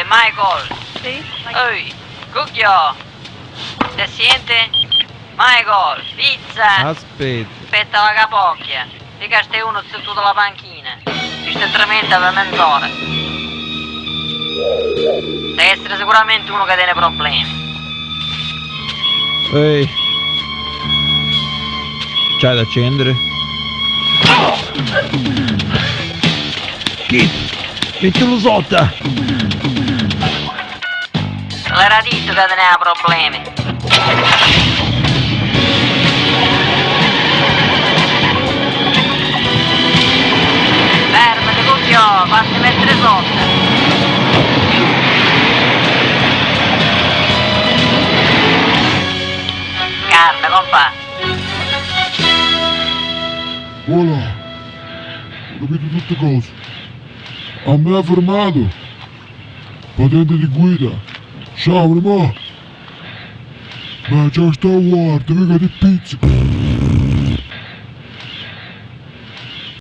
Michael. Sì? Ehi, cucchio. Te siente? Michael, pizza. Aspetta. Aspetta la capocchia. Dica ste uno seduto alla panchina. Ci sta tremenda per mezz'ora. Deve essere sicuramente uno che tiene problemi. Ehi. C'hai da accendere? Kit, mettilo sotto! L'era detto che teneva problemi. Fermati, cucchio, fatti mettere sotto. Carne, compà. Voilà, ho capito tutte cose. A me ha fermato. Patente di guida. Ciao, primo. Ma già sta guarda, mica di pizza.